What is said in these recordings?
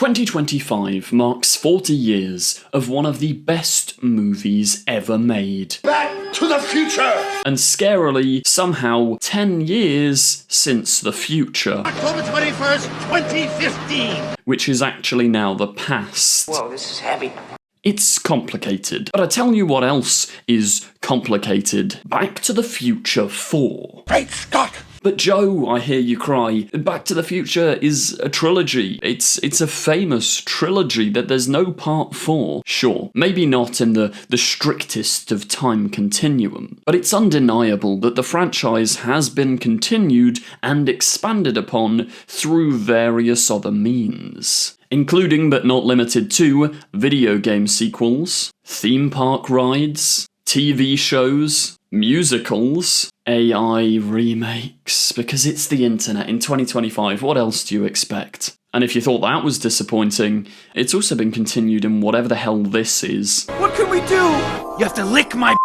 2025 marks 40 years of one of the best movies ever made. Back to the future! And scarily, somehow, 10 years since the future. October 21st, 2015! Which is actually now the past. Whoa, this is heavy. It's complicated. But I tell you what else is complicated. Back to the Future 4. Great Scott! But Joe, I hear you cry, Back to the Future is a trilogy. It's a famous trilogy that there's no part 4. Sure, maybe not in the strictest of time continuum, but it's undeniable that the franchise has been continued and expanded upon through various other means, including but not limited to video game sequels, theme park rides, TV shows, musicals, AI remakes, because it's the internet in 2025, what else do you expect? And if you thought that was disappointing, it's also been continued in whatever the hell this is. What can we do? You have to lick my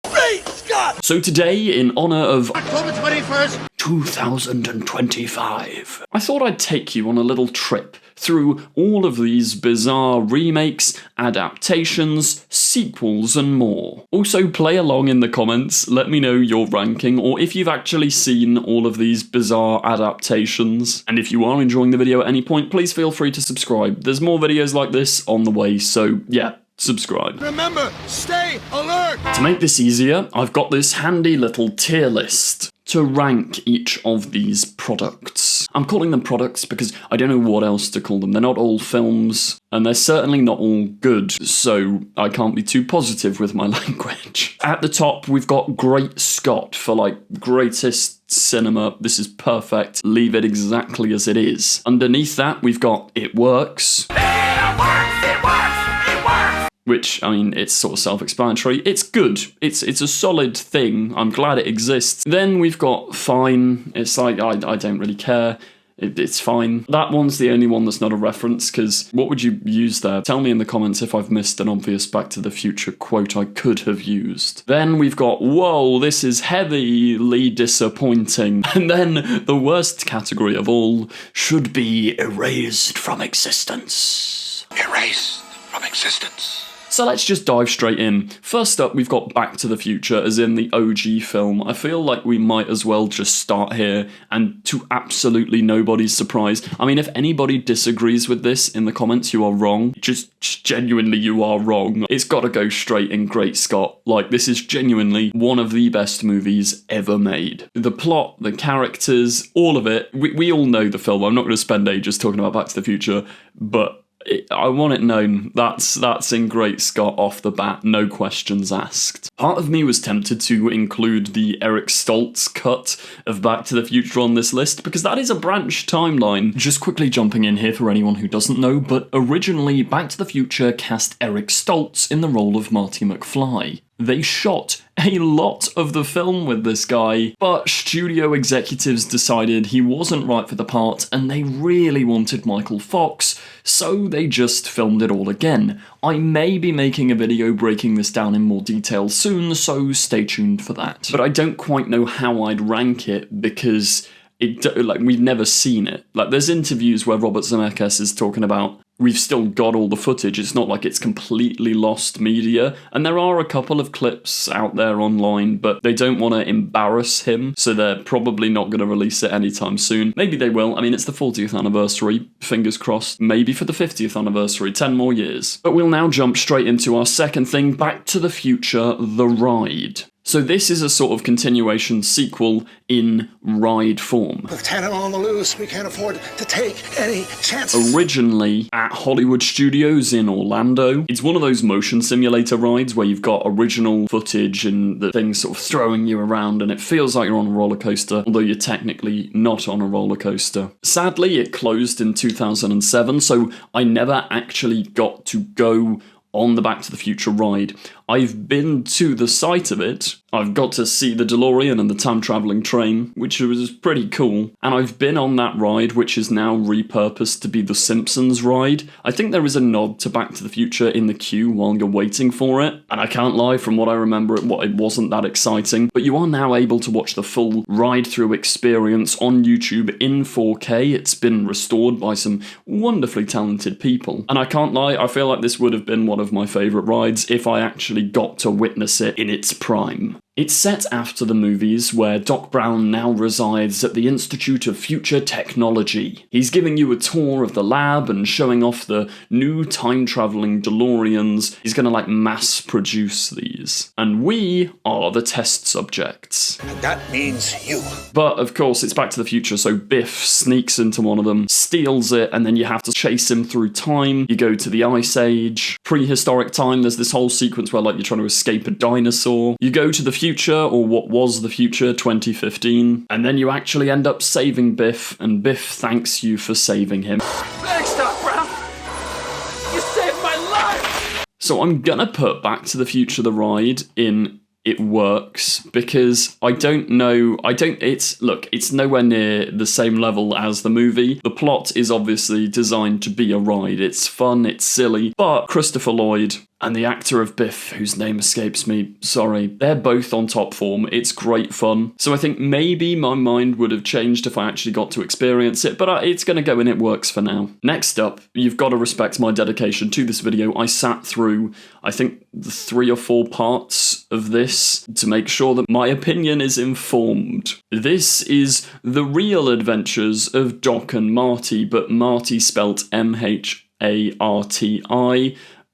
Great Scott! So today, in honour of October 21st, 2025, I thought I'd take you on a little trip through all of these bizarre remakes, adaptations, sequels and more. Also play along in the comments, let me know your ranking or if you've actually seen all of these bizarre adaptations. And if you are enjoying the video at any point, please feel free to subscribe. There's more videos like this on the way, so yeah, subscribe. remember, stay alert! To make this easier, I've got this handy little tier list to rank each of these products. I'm calling them products because I don't know what else to call them. They're not all films, and they're certainly not all good, so I can't be too positive with my language. At the top, we've got Great Scott for, like, greatest cinema. This is perfect. Leave it exactly as it is. Underneath that, we've got It Works. Which, I mean, it's sort of self-explanatory. It's good. It's a solid thing. I'm glad it exists. Then we've got Fine. It's like, I don't really care. It's fine. That one's the only one that's not a reference, because what would you use there? Tell me in the comments if I've missed an obvious Back to the Future quote I could have used. Then we've got, whoa, this is heavily disappointing. And then the worst category of all should be erased from existence. Erased from existence. So let's just dive straight in. First up, we've got Back to the Future, as in the OG film. I feel like we might as well just start here, and to absolutely nobody's surprise. I mean, if anybody disagrees with this in the comments, you are wrong. Just genuinely, you are wrong. It's gotta go straight in Great Scott. Like, this is genuinely one of the best movies ever made. The plot, the characters, all of it. We all know the film. I'm not gonna spend ages talking about Back to the Future, but I want it known, that's in Great Scott off the bat, no questions asked. Part of me was tempted to include the Eric Stoltz cut of Back to the Future on this list, because that is a branched timeline. Just quickly jumping in here for anyone who doesn't know, but originally Back to the Future cast Eric Stoltz in the role of Marty McFly. They shot a lot of the film with this guy, but studio executives decided he wasn't right for the part and they really wanted Michael Fox, so they just filmed it all again. I may be making a video breaking this down in more detail soon, so stay tuned for that. But I don't quite know how I'd rank it because we've never seen it. Like, there's interviews where Robert Zemeckis is talking about, we've still got all the footage, it's not like it's completely lost media, and there are a couple of clips out there online, but they don't want to embarrass him, so they're probably not going to release it anytime soon. Maybe they will. I mean, it's the 40th anniversary, fingers crossed. Maybe for the 50th anniversary, 10 more years. But we'll now jump straight into our second thing, Back to the Future, The Ride. So this is a sort of continuation sequel in ride form. With Tanner on the loose, we can't afford to take any chances. Originally at Hollywood Studios in Orlando, it's one of those motion simulator rides where you've got original footage and the things sort of throwing you around and it feels like you're on a roller coaster, although you're technically not on a roller coaster. Sadly, it closed in 2007, so I never actually got to go on the Back to the Future ride. I've been to the site of it. I've got to see the DeLorean and the time-travelling train, which was pretty cool. And I've been on that ride, which is now repurposed to be the Simpsons ride. I think there is a nod to Back to the Future in the queue while you're waiting for it. And I can't lie, from what I remember, it wasn't that exciting. But you are now able to watch the full ride-through experience on YouTube in 4K. It's been restored by some wonderfully talented people. And I can't lie, I feel like this would have been one of my favourite rides if I actually got to witness it in its prime. It's set after the movies, where Doc Brown now resides at the Institute of Future Technology. He's giving you a tour of the lab and showing off the new time-travelling DeLoreans. He's gonna, mass produce these. And we are the test subjects. And that means you. But, of course, it's Back to the Future, so Biff sneaks into one of them, steals it, and then you have to chase him through time. You go to the Ice Age. Prehistoric time, there's this whole sequence where, you're trying to escape a dinosaur. You go to the future, or what was the future, 2015, and then you actually end up saving Biff, and Biff thanks you for saving him. Thanks, Doc Brown. You saved my life. So I'm gonna put Back to the Future the ride in it works, because it's nowhere near the same level as the movie. The plot is obviously designed to be a ride. It's fun, it's silly, but Christopher Lloyd and the actor of Biff, whose name escapes me, sorry, they're both on top form. It's great fun. So I think maybe my mind would have changed if I actually got to experience it, but it's going to go and it works for now. Next up, you've got to respect my dedication to this video. I sat through, I think, the 3 or 4 parts of this to make sure that my opinion is informed. This is the real adventures of Doc and Marty, but Marty spelt M-H-A-R-T-I,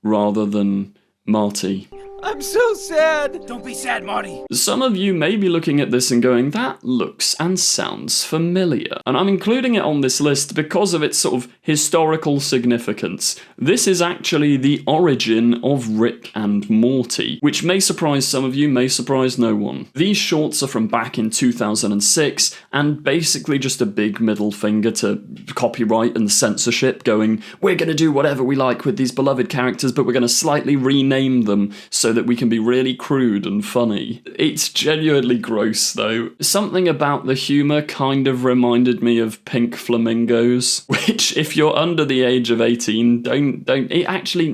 rather than Marty. I'm so sad. Don't be sad, Marty. Some of you may be looking at this and going, that looks and sounds familiar. And I'm including it on this list because of its sort of historical significance. This is actually the origin of Rick and Morty, which may surprise some of you, may surprise no one. These shorts are from back in 2006, and basically just a big middle finger to copyright and censorship, going, we're going to do whatever we like with these beloved characters, but we're going to slightly rename them so that we can be really crude and funny. It's genuinely gross, though. Something about the humour kind of reminded me of Pink Flamingos, which, if you're under the age of 18,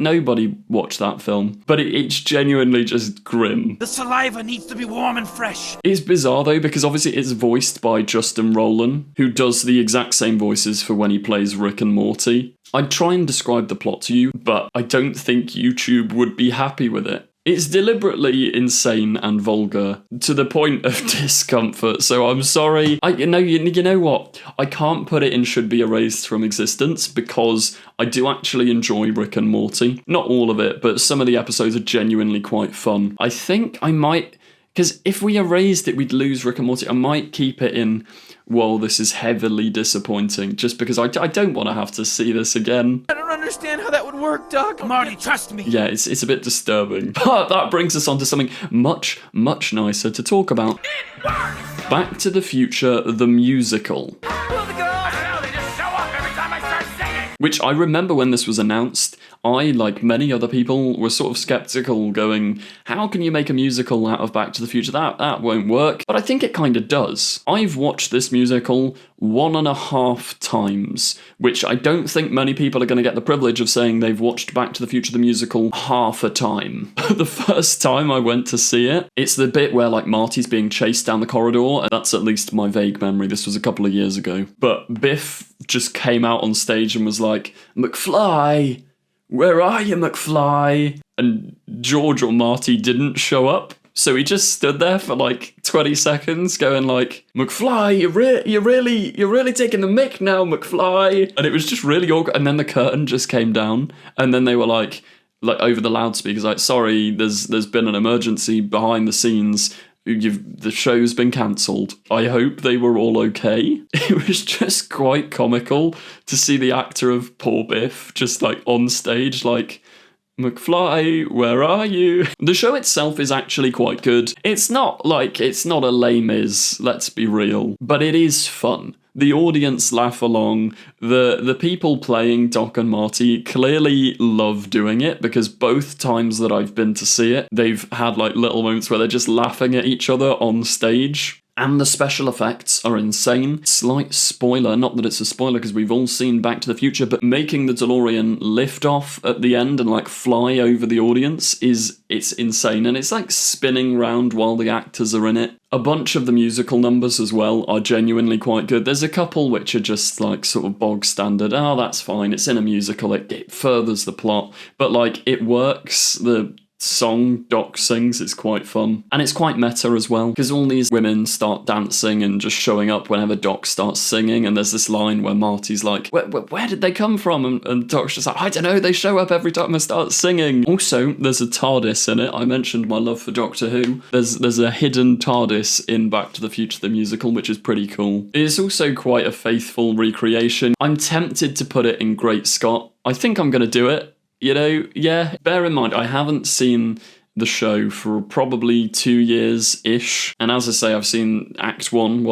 nobody watched that film. But it's genuinely just grim. The saliva needs to be warm and fresh. It's bizarre, though, because obviously it's voiced by Justin Roiland, who does the exact same voices for when he plays Rick and Morty. I'd try and describe the plot to you, but I don't think YouTube would be happy with it. It's deliberately insane and vulgar, to the point of discomfort, so I'm sorry. You know what? I can't put it in should be erased from existence, because I do actually enjoy Rick and Morty. Not all of it, but some of the episodes are genuinely quite fun. I think I might, because if we erased it, we'd lose Rick and Morty. I might keep it in, well, this is heavily disappointing, just because I don't want to have to see this again. I don't understand how that would work, Doc. Marty, trust me. Yeah, it's a bit disturbing. But that brings us on to something much, much nicer to talk about. Back to the Future, the musical. Which I remember when this was announced, I, like many other people, was sort of skeptical, going, how can you make a musical out of Back to the Future? That won't work. But I think it kind of does. I've watched this musical 1.5 times, which I don't think many people are going to get the privilege of saying they've watched Back to the Future the musical half a time. The first time I went to see it, it's the bit where Marty's being chased down the corridor, and that's at least my vague memory. This was a couple of years ago. But Biff just came out on stage and was like, McFly, where are you, McFly? And George or Marty didn't show up. So he just stood there for 20 seconds going McFly, you're really taking the mic now, McFly. And it was just really awkward. And then the curtain just came down, and then they were over the loudspeakers, sorry, there's been an emergency behind the scenes. The show's been cancelled. I hope they were all okay. It was just quite comical to see the actor of poor Biff just on stage McFly, where are you? The show itself is actually quite good. It's not a Les Mis, let's be real, but it is fun. The audience laugh along. The people playing Doc and Marty clearly love doing it, because both times that I've been to see it, they've had like little moments where they're just laughing at each other on stage. And the special effects are insane. Slight spoiler, not that it's a spoiler because we've all seen Back to the Future, but making the DeLorean lift off at the end and like fly over the audience it's insane. And it's like spinning round while the actors are in it. A bunch of the musical numbers as well are genuinely quite good. There's a couple which are just like sort of bog standard. Oh, that's fine. It's in a musical. It furthers the plot, but like it works. The song Doc sings is quite fun, and it's quite meta as well, because all these women start dancing and just showing up whenever Doc starts singing, and there's this line where Marty's like, where did they come from? And Doc's just like, I don't know, they show up every time I start singing. Also, there's a TARDIS in it. I mentioned my love for Doctor Who. There's a hidden TARDIS in Back to the Future the musical, which is pretty cool. It's also quite a faithful recreation. I'm tempted to put it in Great Scott. I think I'm going to do it. You know, yeah, bear in mind, I haven't seen the show for probably 2 years-ish. And as I say, I've seen Act 1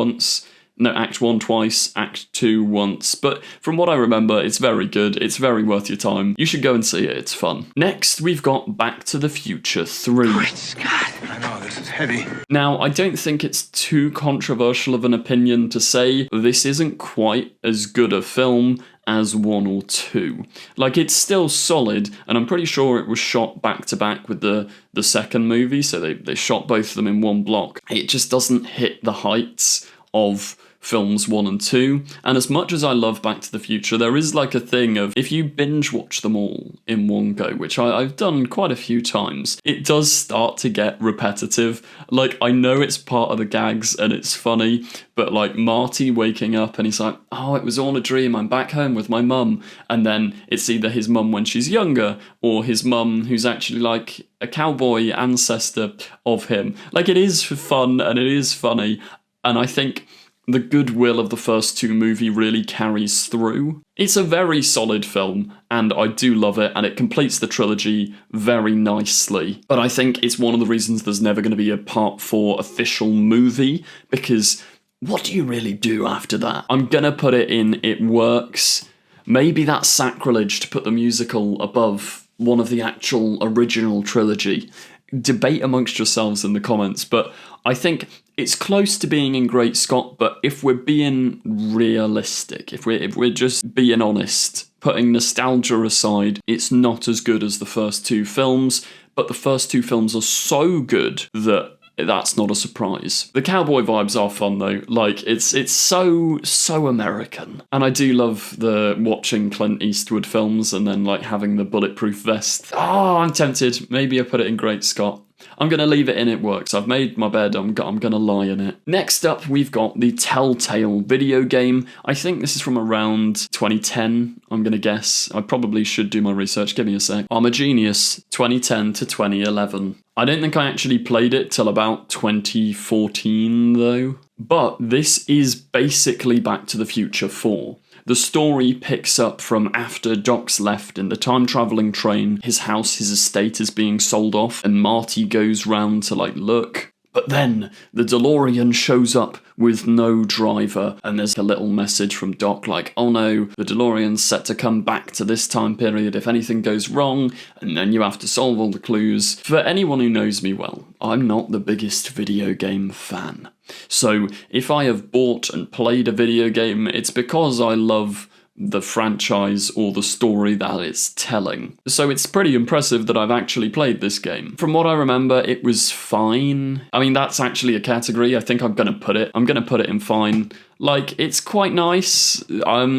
twice, Act 2 once. But from what I remember, it's very good. It's very worth your time. You should go and see it. It's fun. Next, we've got Back to the Future 3. Great Scott. I know, this is heavy. Now, I don't think it's too controversial of an opinion to say this isn't quite as good a film as 1 or 2. Like, it's still solid, and I'm pretty sure it was shot back-to-back with the second movie, so they shot both of them in one block. It just doesn't hit the heights of films 1 and 2, and as much as I love Back to the Future, there is like a thing of, if you binge watch them all in one go, which I've done quite a few times, it does start to get repetitive. Like, I know it's part of the gags and it's funny, but like Marty waking up and he's like, oh, it was all a dream, I'm back home with my mum, and then it's either his mum when she's younger, or his mum who's actually like a cowboy ancestor of him. Like, it is fun and it is funny, and I think the goodwill of the first 2 movie really carries through. It's a very solid film, and I do love it, and it completes the trilogy very nicely. But I think it's one of the reasons there's never going to be a Part 4 official movie, because what do you really do after that? I'm going to put it in It Works. Maybe that's sacrilege to put the musical above one of the actual original trilogy. Debate amongst yourselves in the comments, but I think it's close to being in Great Scott, but if we're being realistic, if we're just being honest, putting nostalgia aside, it's not as good as the first 2 films, but the first 2 films are so good that that's not a surprise. The cowboy vibes are fun though. Like, it's so American. And I do love the watching Clint Eastwood films and then like having the bulletproof vest. Oh, I'm tempted. Maybe I put it in Great Scott. I'm going to leave it in It Works. I've made my bed, I'm going to lie in it. Next up, we've got the Telltale video game. I think this is from around 2010, I'm going to guess. I probably should do my research, give me a sec. I'm a genius, 2010 to 2011. I don't think I actually played it till about 2014 though. But this is basically Back to the Future 4. The story picks up from after Doc's left in the time-travelling train, his house, his estate is being sold off, and Marty goes round to like look. But then the DeLorean shows up with no driver, and there's a little message from Doc like, oh no, the DeLorean's set to come back to this time period if anything goes wrong, and then you have to solve all the clues. For anyone who knows me well, I'm not the biggest video game fan. So if I have bought and played a video game, it's because I love the franchise or the story that it's telling. So it's pretty impressive that I've actually played this game. From what I remember, it was fine. I mean, that's actually a category. I think I'm going to put it in fine. Like, it's quite nice.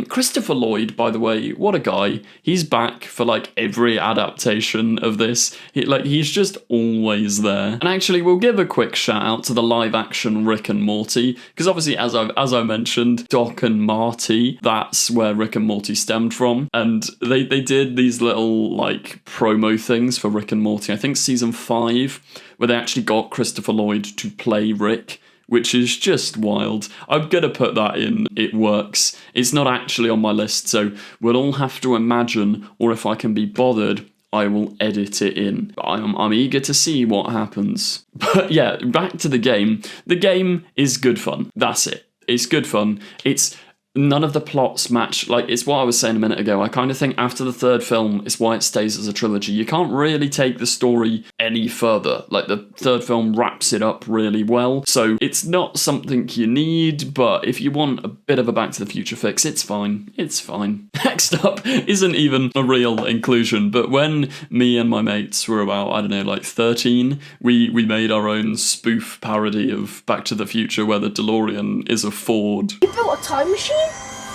Christopher Lloyd, by the way, what a guy. He's back for, like, every adaptation of this. He's just always there. And actually, we'll give a quick shout out to the live-action Rick and Morty, because obviously, as I mentioned, Doc and Marty, that's where Rick and Morty stemmed from. And they did these little, like, promo things for Rick and Morty, I think season 5, where they actually got Christopher Lloyd to play Rick, which is just wild. I'm going to put that in It Works. It's not actually on my list, so we'll all have to imagine, or if I can be bothered, I will edit it in. I'm eager to see what happens. But yeah, back to the game. The game is good fun. That's it. It's good fun. It's none of the plots match. Like, it's what I was saying a minute ago. I kind of think after the third film, it's why it stays as a trilogy. You can't really take the story any further. Like, the third film wraps it up really well. So it's not something you need, but if you want a bit of a Back to the Future fix, it's fine. It's fine. Next up isn't even a real inclusion, but when me and my mates were about, I don't know, like 13, we made our own spoof parody of Back to the Future where the DeLorean is a Ford. You built a time machine?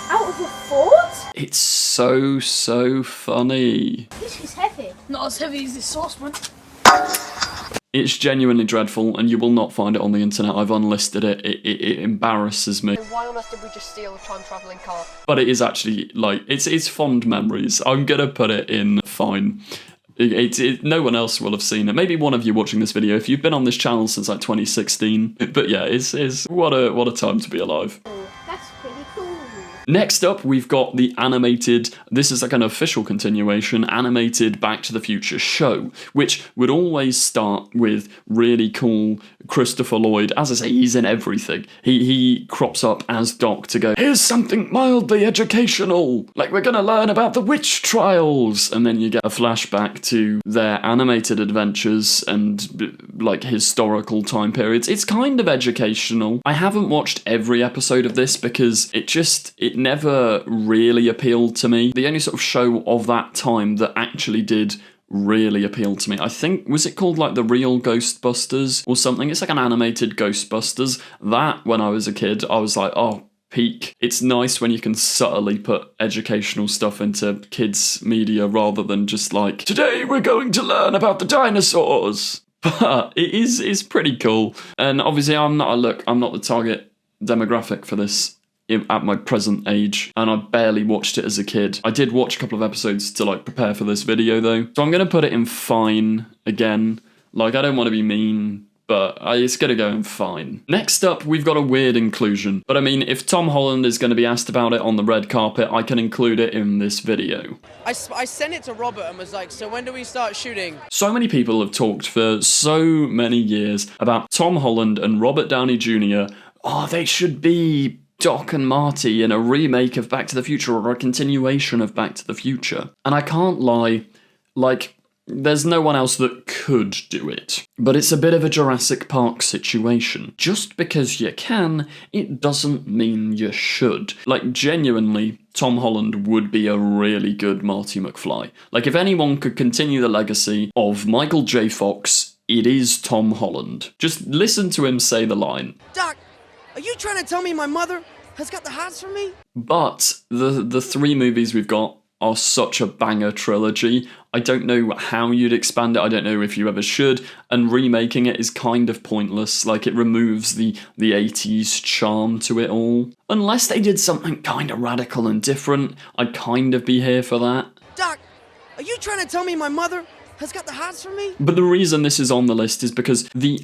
Out of a Ford? It's so funny. This is heavy. Not as heavy as this saucepan. It's genuinely dreadful, and you will not find it on the internet. I've unlisted it. It embarrasses me. Why on earth did we just steal a time-travelling car? But it is actually, like, it's fond memories. I'm gonna put it in fine. No one else will have seen it. Maybe one of you watching this video, if you've been on this channel since like 2016. But yeah, it's what a time to be alive. That's pretty cool. Next up, we've got the animated, this is like an official continuation, animated Back to the Future show, which would always start with really cool Christopher Lloyd. As I say, he's in everything. He crops up as Doc to go, here's something mildly educational, like we're gonna learn about the witch trials. And then you get a flashback to their animated adventures and like historical time periods. It's kind of educational. I haven't watched every episode of this because it never really appealed to me. The only sort of show of that time that actually did really appeal to me, I think, was it called like The Real Ghostbusters or something? It's like an animated Ghostbusters. That, when I was a kid, I was like, oh, peak. It's nice when you can subtly put educational stuff into kids' media rather than just like, today we're going to learn about the dinosaurs. But it's pretty cool. And obviously I'm not the target demographic for this at my present age, and I barely watched it as a kid. I did watch a couple of episodes to like prepare for this video though, so I'm gonna put it in fine again. Like, I don't want to be mean, but it's gonna go in fine. Next up, we've got a weird inclusion, but I mean, if Tom Holland is gonna be asked about it on the red carpet, I can include it in this video. I sent it to Robert and was like, so when do we start shooting? So many people have talked for so many years about Tom Holland and Robert Downey Jr. Oh, they should be Doc and Marty in a remake of Back to the Future or a continuation of Back to the Future. And I can't lie, like, there's no one else that could do it. But it's a bit of a Jurassic Park situation. Just because you can, it doesn't mean you should. Like, genuinely, Tom Holland would be a really good Marty McFly. Like, if anyone could continue the legacy of Michael J. Fox, it is Tom Holland. Just listen to him say the line. Doc, are you trying to tell me my mother has got the hots for me? But the three movies we've got are such a banger trilogy. I don't know how you'd expand it. I don't know if you ever should. And remaking it is kind of pointless. Like, it removes the 80s charm to it all. Unless they did something kind of radical and different, I'd kind of be here for that. Doc, are you trying to tell me my mother has got the hots for me? But the reason this is on the list is because the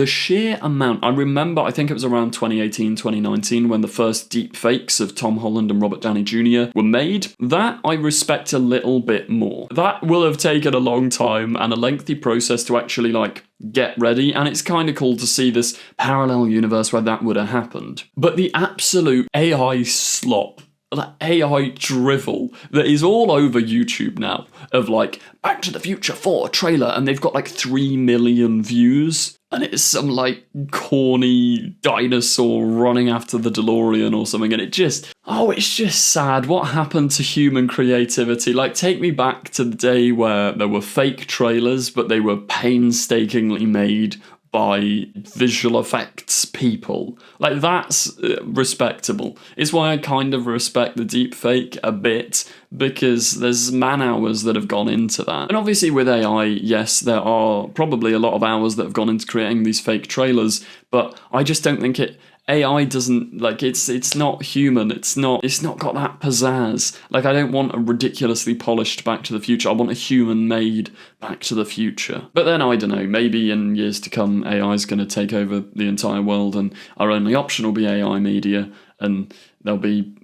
sheer amount, I remember, I think it was around 2018, 2019, when the first deepfakes of Tom Holland and Robert Downey Jr. were made. That I respect a little bit more. That will have taken a long time and a lengthy process to actually, like, get ready, and it's kind of cool to see this parallel universe where that would have happened. But the absolute AI slop, that AI drivel that is all over YouTube now of like Back to the Future 4 trailer, and they've got like 3 million views, and it's some like corny dinosaur running after the DeLorean or something, and it's just sad. What happened to human creativity? Like, take me back to the day where there were fake trailers, but they were painstakingly made by visual effects people. Like, that's respectable. It's why I kind of respect the deepfake a bit, because there's man hours that have gone into that. And obviously with AI, yes, there are probably a lot of hours that have gone into creating these fake trailers, but I just don't think AI doesn't, like, it's not human, it's not got that pizzazz. Like, I don't want a ridiculously polished Back to the Future, I want a human-made Back to the Future. But then, I don't know, maybe in years to come, AI's going to take over the entire world, and our only option will be AI media, and there'll be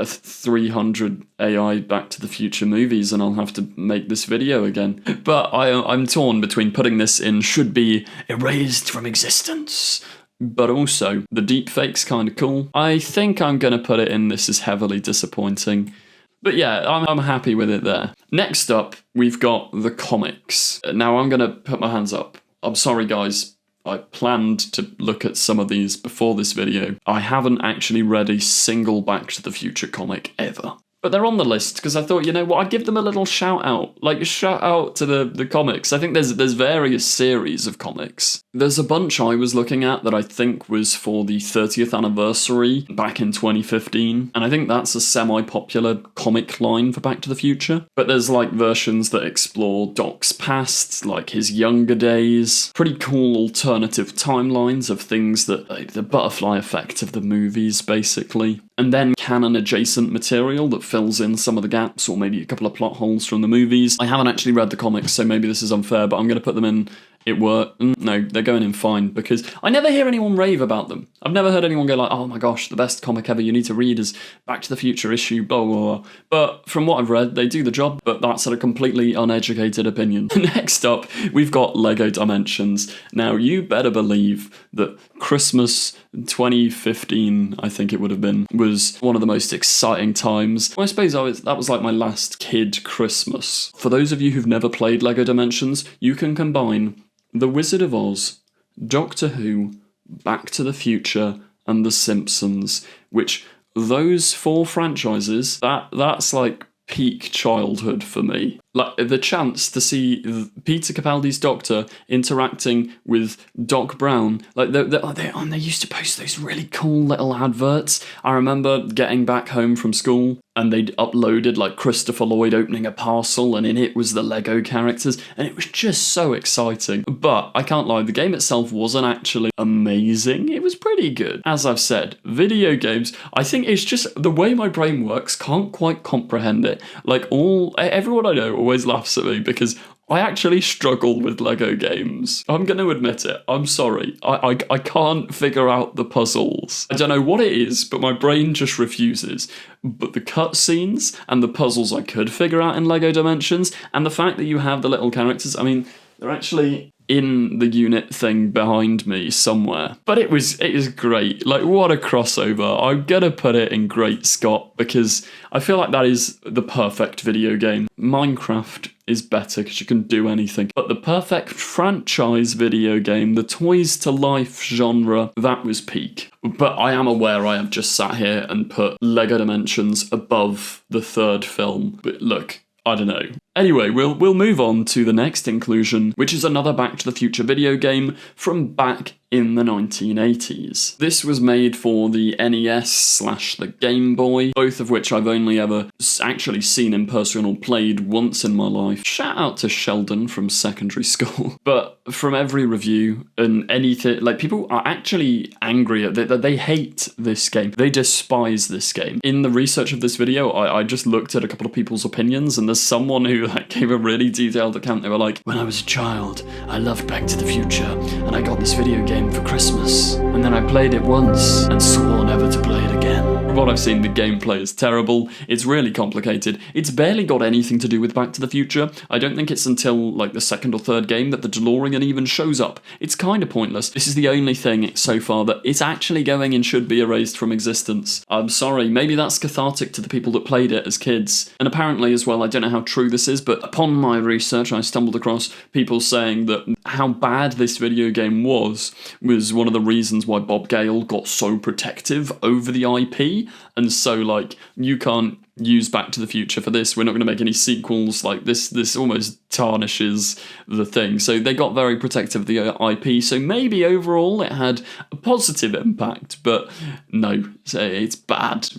300 AI Back to the Future movies and I'll have to make this video again. But I'm torn between putting this in should be erased from existence, but also the deepfake's kind of cool. I think I'm going to put it in this is heavily disappointing. But yeah, I'm happy with it there. Next up, we've got the comics. Now I'm going to put my hands up. I'm sorry, guys. I planned to look at some of these before this video. I haven't actually read a single Back to the Future comic ever. But they're on the list because I thought, you know what, I'd give them a little shout out. Like, a shout out to the comics. I think there's various series of comics. There's a bunch I was looking at that I think was for the 30th anniversary back in 2015. And I think that's a semi-popular comic line for Back to the Future. But there's like versions that explore Doc's past, like his younger days. Pretty cool alternative timelines of things that, like the butterfly effect of the movies, basically. And then canon adjacent material that fills in some of the gaps or maybe a couple of plot holes from the movies. I haven't actually read the comics, so maybe this is unfair, but I'm going to put them in. It worked. No, they're going in fine because I never hear anyone rave about them. I've never heard anyone go like, oh my gosh, the best comic ever you need to read is Back to the Future issue, blah, blah, blah. But from what I've read, they do the job, but that's a completely uneducated opinion. Next up, we've got Lego Dimensions. Now, you better believe that Christmas 2015, I think it would have been, was one of the most exciting times. I suppose that was like my last kid Christmas. For those of you who've never played Lego Dimensions, you can combine The Wizard of Oz, Doctor Who, Back to the Future, and The Simpsons, which those 4 franchises, that's like peak childhood for me. Like, the chance to see Peter Capaldi's Doctor interacting with Doc Brown, like they used to post those really cool little adverts. I remember getting back home from school and they'd uploaded like Christopher Lloyd opening a parcel and in it was the Lego characters and it was just so exciting. But I can't lie, the game itself wasn't actually amazing. It was pretty good. As I've said, video games, I think it's just the way my brain works, can't quite comprehend it. Like everyone I know always laughs at me because I actually struggle with Lego games. I'm going to admit it. I'm sorry. I can't figure out the puzzles. I don't know what it is, but my brain just refuses. But the cutscenes and the puzzles I could figure out in Lego Dimensions, and the fact that you have the little characters, I mean, they're actually in the unit thing behind me somewhere. But it is great. Like, what a crossover. I'm gonna put it in Great Scott because I feel like that is the perfect video game. Minecraft is better because you can do anything. But the perfect franchise video game, the toys to life genre, that was peak. But I am aware I have just sat here and put Lego Dimensions above the 3rd film. But look, I don't know. Anyway, we'll move on to the next inclusion, which is another Back to the Future video game from back in the 1980s. This was made for the NES/the Game Boy, both of which I've only ever actually seen in person or played once in my life. Shout out to Sheldon from secondary school. But from every review and anything, like, people are actually angry at that. They hate this game. They despise this game. In the research of this video, I just looked at a couple of people's opinions, and there's someone who gave a really detailed account. They were like, when I was a child, I loved Back to the Future, and I got this video game for Christmas, and then I played it once and swore never to play it again. From what I've seen, the gameplay is terrible. It's really complicated. It's barely got anything to do with Back to the Future. I don't think it's until like the 2nd or 3rd game that the DeLorean even shows up. It's kind of pointless. This is the only thing so far that it's actually going and should be erased from existence. I'm sorry, maybe that's cathartic to the people that played it as kids. And apparently as well, I don't know how true this is, but upon my research I stumbled across people saying that how bad this video game was one of the reasons why Bob Gale got so protective over the IP, and so like, you can't use Back to the Future for this, we're not going to make any sequels, like this almost tarnishes the thing. So they got very protective of the IP, so maybe overall it had a positive impact, but no, it's bad.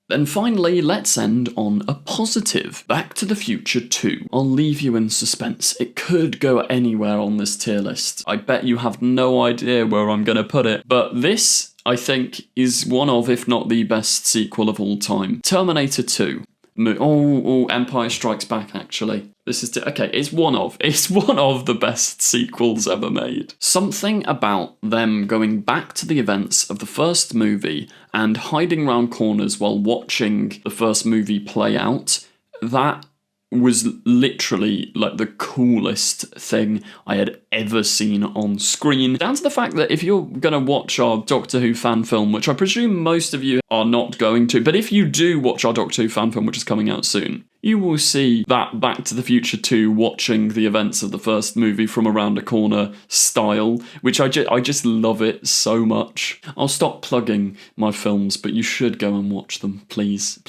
Then finally, let's end on a positive. Back to the Future 2. I'll leave you in suspense. It could go anywhere on this tier list. I bet you have no idea where I'm going to put it. But this, I think, is one of, if not the best sequel of all time. Terminator 2. Empire Strikes Back, actually. This is okay. It's one of the best sequels ever made. Something about them going back to the events of the first movie and hiding around corners while watching the first movie play out, that was literally like the coolest thing I had ever seen on screen. Down to the fact that if you're gonna watch our Doctor Who fan film, which I presume most of you are not going to, but if you do watch our Doctor Who fan film, which is coming out soon, you will see that Back to the Future 2 watching the events of the first movie from around a corner style, which I just love it so much. I'll stop plugging my films, but you should go and watch them, please.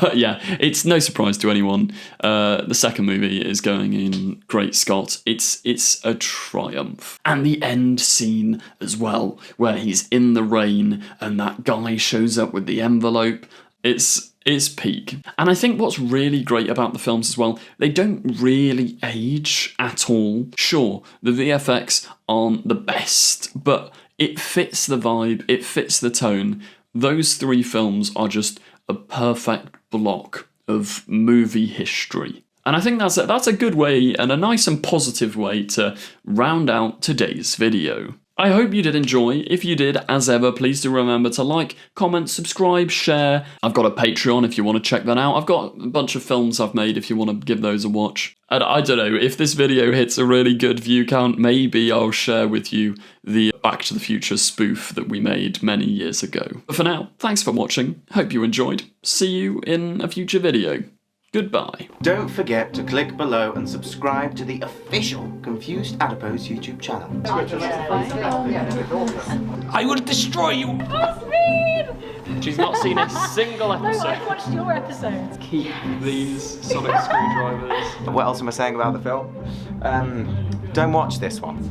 But yeah, it's no surprise to anyone. The second movie is going in Great Scott. It's a triumph. And the end scene as well, where he's in the rain and that guy shows up with the envelope. It's peak. And I think what's really great about the films as well, they don't really age at all. Sure, the VFX aren't the best, but it fits the vibe, it fits the tone. Those three films are just a perfect block of movie history. And I think that's a good way and a nice and positive way to round out today's video. I hope you did enjoy. If you did, as ever, please do remember to like, comment, subscribe, share. I've got a Patreon if you want to check that out. I've got a bunch of films I've made if you want to give those a watch. And I don't know, if this video hits a really good view count, maybe I'll share with you the Back to the Future spoof that we made many years ago. But for now, thanks for watching. Hope you enjoyed. See you in a future video. Goodbye. Don't forget to click below and subscribe to the official Confused Adipose YouTube channel. I will destroy you! She's not seen a single episode. No, I've watched your episodes. Keep these sonic screwdrivers. What else am I saying about the film? Don't watch this one.